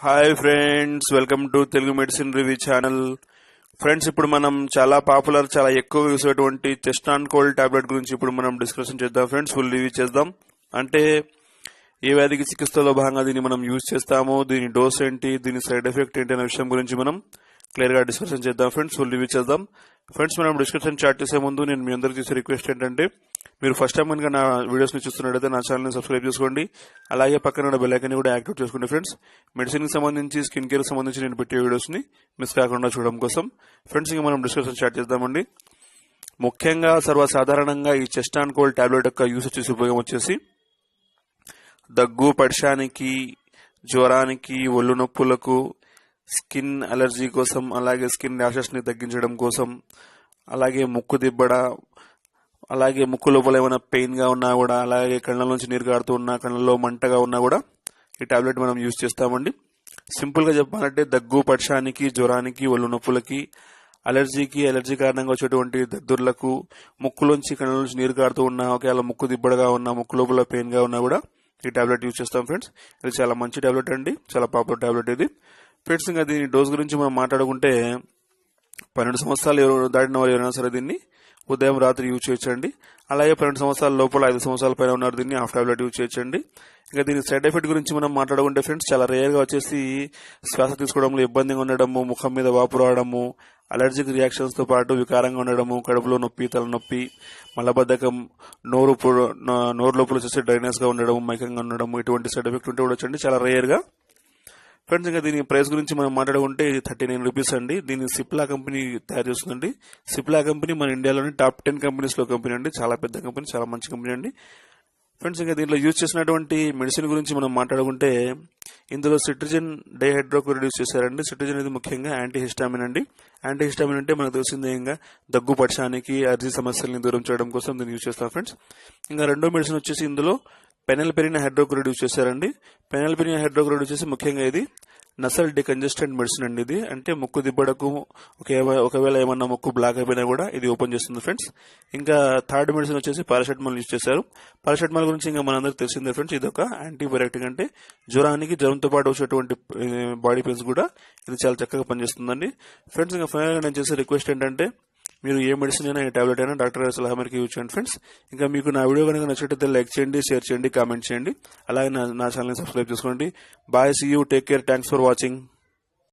Hi friends, welcome to Telugu medicine review channel. Friends, ఇప్పుడు మనం చాలా పాపులర్, చాలా ఎక్కువ యూస్ అయ్యేటువంటి చెస్ట్ అండ్ కోల్డ్ టాబ్లెట్ గురించి ఇప్పుడు మనం డిస్కషన్ చేద్దాం ఫ్రెండ్స్. ఫుల్ రివ్యూ చేద్దాం. అంటే ఏ వ్యాధికి చికిత్సలో భాగంగా దీన్ని మనం యూజ్ చేస్తాము, దీని డోస్ ఏంటి, దీని సైడ్ ఎఫెక్ట్ ఏంటి అనే విషయం గురించి మనం క్లియర్ గా డిస్కషన్ చేద్దాం ఫ్రెండ్స్. ఫుల్ రివ్యూ చేద్దాం ఫ్రెండ్స్. మనం డిస్కషన్ స్టార్ట్ చేసే ముందు నేను మీ అందరికీ చేసే రిక్వెస్ట్ ఏంటంటే, మీరు ఫస్ట్ టైం కనుక నా వీడియోస్ ని చూస్తున్నట్టయితే నా ఛానల్ ని సబ్స్క్రైబ్ చేసుకోండి. అలాగే పక్కన ఉన్న బెల్ ఐకాన్ ని కూడా యాక్టివేట్ చేసుకోండి ఫ్రెండ్స్. మెడిసిన్ కి సంబంధించి, స్కిన్ కేర్ కి సంబంధించి నేను పెట్టే వీడియోస్ ని మిస్ కాకుండా చూడడం కోసం. ఫ్రెండ్స్, ఇంకా మనం డిస్కషన్ స్టార్ట్ చేద్దామండి. ముఖ్యంగా సర్వసాధారణంగా ఈ చెస్ట్ అండ్ కోల్డ్ టాబ్లెట్ యొక్క యూస్ వచ్చేసి ఉపయోగం వచ్చేసి దగ్గు, పడిశానికి, జ్వరానికి, ఒళ్ళు నొప్పులకు, స్కిన్ అలర్జీ కోసం, అలాగే స్కిన్ ర్యాషెస్ ని తగ్గించడం కోసం, అలాగే ముక్కు దిబ్బడ, అలాగే ముక్కు లోపల ఏమైనా పెయిన్ గా ఉన్నా కూడా, అలాగే కళ్ళ నుంచి నీరు కారుతూ ఉన్నా, కళ్ళలో మంటగా ఉన్నా కూడా ఈ టాబ్లెట్ మనం యూజ్ చేస్తామండి. సింపుల్ గా చెప్పాలంటే దగ్గు, పడిశానికి, జ్వరానికి, ఒళ్ళు నొప్పులకి, అలర్జీ కారణంగా వచ్చేటువంటి దద్దుర్లకు, ముక్కులోంచి కళ్ళ నుంచి నీరు కారుతూ ఉన్నా, ఒకవేళ ముక్కు దిబ్బడగా ఉన్నా, ముక్కు లోపల పెయిన్ గా ఉన్నా కూడా ఈ టాబ్లెట్ యూజ్ చేస్తాం ఫ్రెండ్స్. ఇది చాలా మంచి టాబ్లెట్ అండి, చాలా పాపులర్ టాబ్లెట్ ఇది ఫ్రెండ్స్. ఇంకా దీని డోస్ గురించి మనం మాట్లాడుకుంటే 12 సంవత్సరాలు దాటిన వారు ఎవరైనా సరే దీన్ని ఉదయం రాత్రి యూజ్ చేయొచ్చండి. అలాగే 12 సంవత్సరాల లోపల 5 సంవత్సరాల పైన ఉన్నారు దీన్ని హాఫ్ టాబ్లెట్ యూజ్ చేయొచ్చండి. ఇంకా దీని సైడ్ ఎఫెక్ట్ గురించి మనం మాట్లాడుకుంటే ఫ్రెండ్స్, చాలా రేర్ గా వచ్చేసి శ్వాస తీసుకోవడంలో ఇబ్బందిగా ఉండడము, ముఖం మీద వాపు రావడము, అలర్జిక్ రియాక్షన్స్ తో పాటు వికారంగా ఉండడము, కడుపులో నొప్పి, తలనొప్పి, మలబద్ధకం, నోరు లోపల వచ్చేసి డ్రైనెస్ గా ఉండడం, మైకంగా ఉండడం, ఇటువంటి సైడ్ ఎఫెక్ట్ ఉంటే వచ్చండి, చాలా రేర్ గా ఫ్రెండ్స్. ఇంకా దీని ప్రైస్ గురించి మనం మాట్లాడుకుంటే ఇది 39 రూపీస్ అండి. దీన్ని సిప్లా కంపెనీ తయారు చేస్తుందండి. సిప్లా కంపెనీ మన ఇండియాలోని టాప్ 10 కంపెనీస్ లో కంపెనీ అండి. చాలా పెద్ద కంపెనీ, చాలా మంచి కంపెనీ అండి ఫ్రెండ్స్. ఇంకా దీంట్లో యూజ్ చేసినటువంటి మెడిసిన్ గురించి మనం మాట్లాడుకుంటే, ఇందులో సిట్రిజిన్ డైహైడ్రోక్లోరైడ్ యూజ్ చేశారండి. సిట్రిజిన్ అనేది ముఖ్యంగా యాంటీహిస్టామిన్ అండి. యాంటీహిస్టామిన్ అంటే మనకు తెలిసిందే, ఇంకా దగ్గు, పడిశానికి, అలర్జీ సమస్యల్ని దూరం చేయడం కోసం దీన్ని యూజ్ చేస్తాం ఫ్రెండ్స్. ఇంకా రెండో మెడిసిన్ వచ్చేసి ఇందులో పెనెల్పెరిన్ హైడ్రోక్లోరైడ్ యూజ్ చేశారండి. పెనెల్పెరిన్ హైడ్రోక్లోరైడ్ వచ్చేసి ముఖ్యంగా ఇది నసల్ డికంజెస్టెంట్ మెడిసిన్ అండి. ఇది అంటే ముక్కు దిబ్బడకు, ఒకవేళ ఏమన్నా ముక్కు బ్లాక్ అయిపోయినా కూడా ఇది ఓపెన్ చేస్తుంది ఫ్రెండ్స్. ఇంకా థర్డ్ మెడిసిన్ వచ్చేసి పారాసెటమాల్ యూజ్ చేశారు. పారాసెటమాల్ గురించి ఇంకా మనందరికి తెలిసిందే ఫ్రెండ్స్, ఇది ఒక యాంటీబయాటిక్. అంటే జ్వరంతో పాటు వచ్చేటువంటి బాడీ పెయిన్స్ కూడా ఇది చాలా చక్కగా పనిచేస్తుందండి ఫ్రెండ్స్. ఇంకా ఫైనల్ గా నేను చేసే రిక్వెస్ట్ ఏంటంటే, మీరు ఏ మెడిసిన్ అయినా, ఏ టాబ్లెట్ అయినా డాక్టర్ గారి సలహా మేరకు యూజ్ చేయండి ఫ్రెండ్స్. ఇంకా మీకు నా వీడియో కనుక నచ్చినట్లయితే లైక్ చేయండి, షేర్ చేయండి, కామెంట్ చేయండి. అలాగే నా ఛానల్ ని సబ్స్క్రైబ్ చేసుకోండి. Bye, see you, take care, thanks for watching.